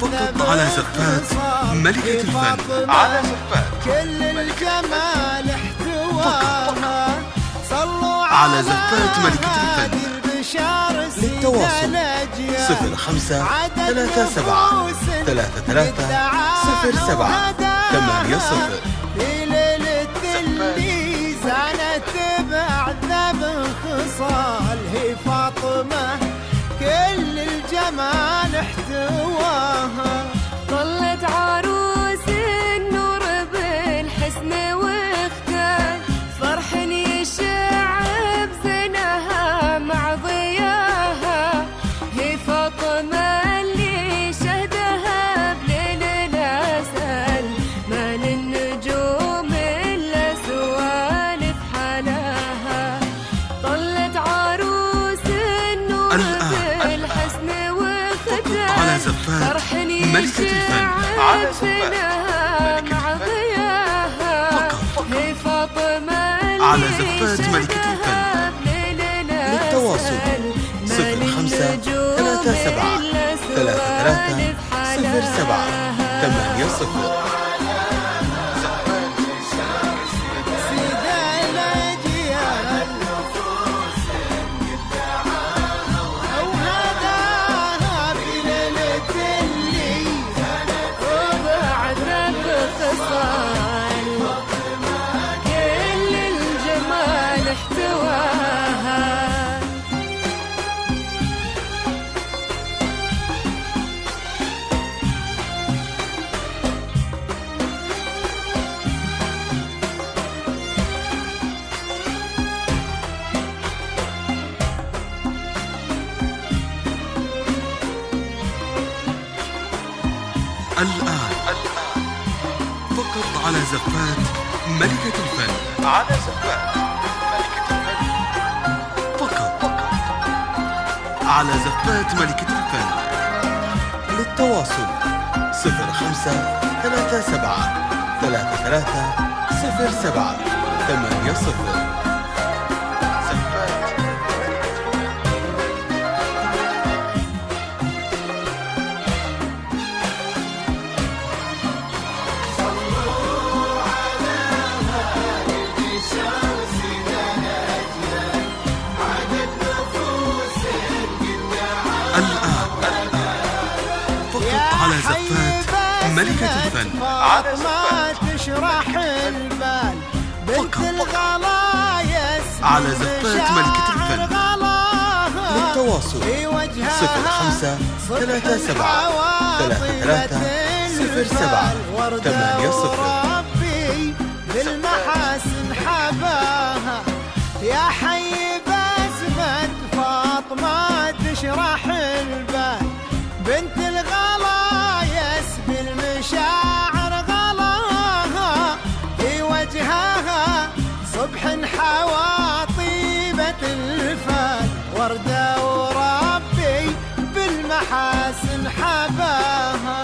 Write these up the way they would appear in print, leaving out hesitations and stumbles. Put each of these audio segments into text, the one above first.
فقط على زفات ملكة الفن. على زفات كل الجمال احتواها. صلوا على زفات ملكة الفن. للتواصل 05 37 33 07 80. في ليلة اللي زانت بأعذب خصال هي فاطمة كل الجمال احتواها. طلت عروس النور بالحسن واختال فرح يشع بزينها مع ضياها. هي فاطمة اللي شهدها بليل العسل ما للنجوم إلا سوالف حلاها. طلت عروس النور بالحسن واختال على زفات ملكة الفن. على زفات مع ضياها. هي فاطمة على زفات ملكة الفن. للتواصل 05 37 33 07 80. كل الجمال احتواها. الآن فقط على زفات ملكة الفن. على زفات ملكة الفن. فقط على زفات ملكة الفن. للتواصل 05 37 33 07 80. زفات على زفات ملكة الفن. على زفات تشرح البال بنت الغلايس على زفات ملكة الفن. للتواصل 05 37 33 07 80. ربي بالمحاسن حباها يا حي بسمة فاطمة تشرح البال بنت الغلايس بالمشاعر غلاها في وجهها صبح حوا طيبة الفال وردة وربي بالمحاسن حباها.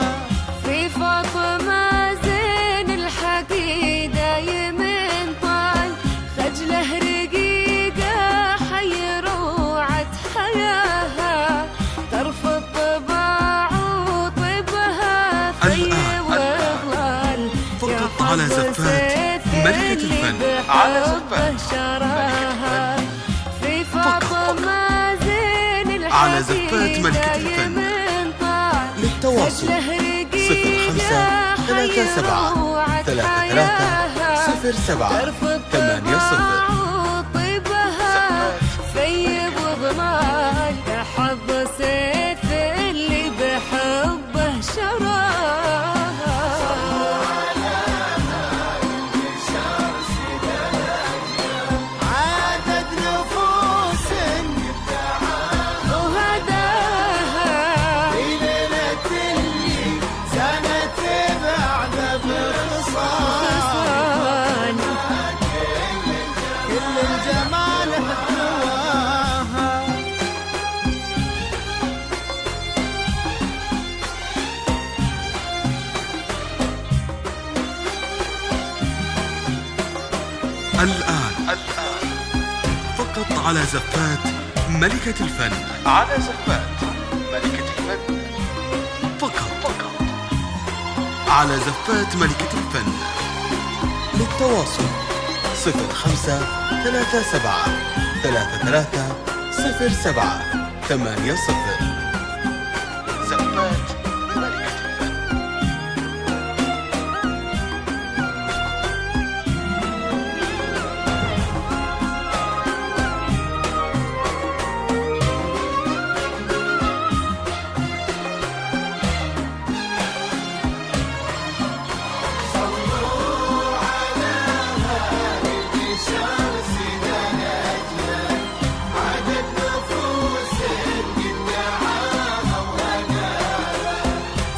في فاطمة زين الحكي دايم طال خجله رقيقة حي روعة حياها. ترفض طباع وطيبها في وظلال فقط على زفات ملكة الفن. على زفات شراها. في فاطمة زين الحكي على زفات ملكة الفن. للتواصل 05 37 33 07 80. طيبها في وضمال حظ سيف اللي بحبه شراها. عدد نفوس وهداها. في ليلة اللي زانت بأعذب خصال كل الجمال احتواها. الآن فقط على زفات ملكة الفن. على زفات ملكة الفن. على زفات ملكة الفن. للتواصل 0557330780. زفات ملكة الفن.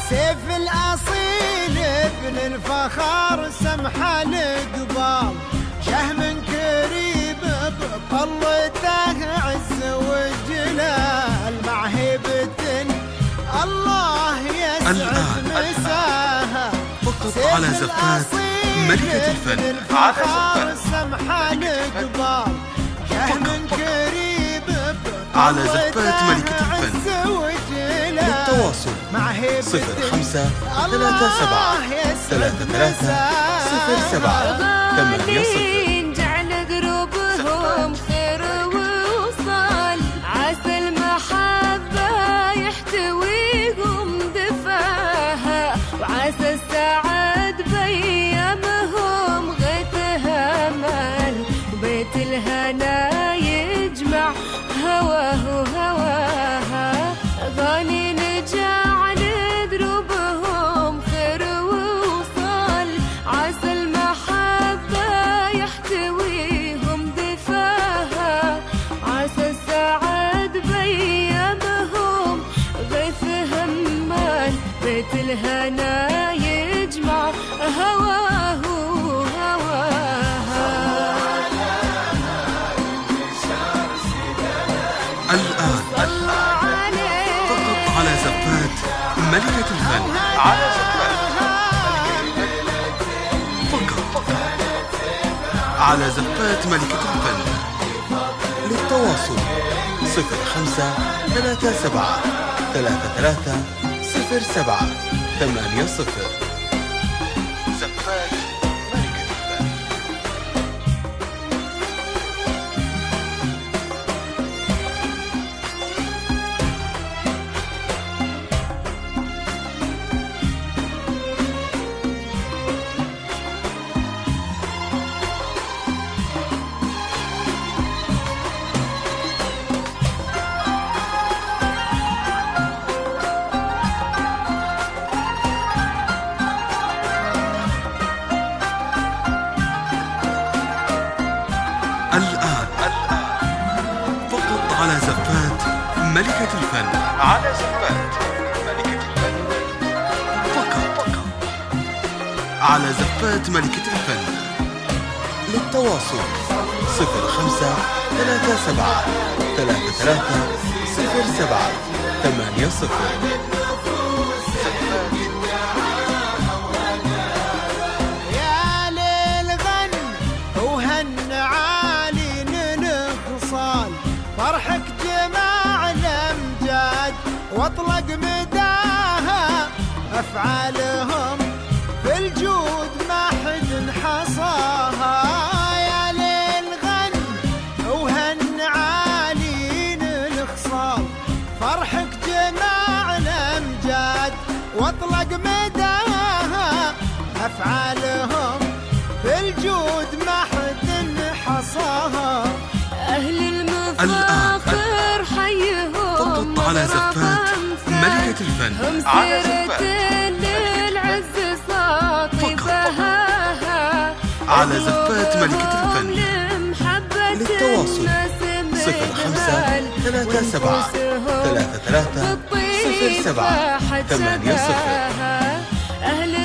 سيف الأصيل ابن الفخر سمح القبال، شهم كريم بطلته عز وجلال، مع هيبة الله يسعد مساها. فقط على زفات ملكة الفن. على زفات سمح القبال، شهم كريم على زفات ملكة الفن. للتواصل 0557330780. جعل قلوبهم خير ووصال، عسى المحبة يحتويهم دفاها، وعسى السعد بيامهم غيثها مال، وبيت الهنا يجمع هواه وهواها. أغاني نجعل دروبهم خير ووصال، عسى المحبة يحتويهم دفاها، عسى السعد بيامهم غيث همال، بيت الهنا يجمع هواه وهواها. الآن فقط على زفات ملكة الفن. على زفات فقط على زفات ملكة الفن. للتواصل 0557330780. زفات ملكة الفن. الآن فقط على زفات ملكة الفن. على زفات ملكة الفن. فقط على زفات ملكة الفن. للتواصل 0557330780. يا ليل غن وهن عالي الخصال، فرحك جماع الامجاد واطلق مداها، افعالهم في الجود ما حد حصاها. يا ليل غن وهن عالي الخصال، فرحك جماع الامجاد واطلق مداها، افعالهم في الجود ما حد حصاها. أهل المفاخر حيهم فقط على زفات ملكة الفن. هم على سيرة زفات للعز ساطبها، على زفات ملكة الفن. للتواصل 0537330780. أهل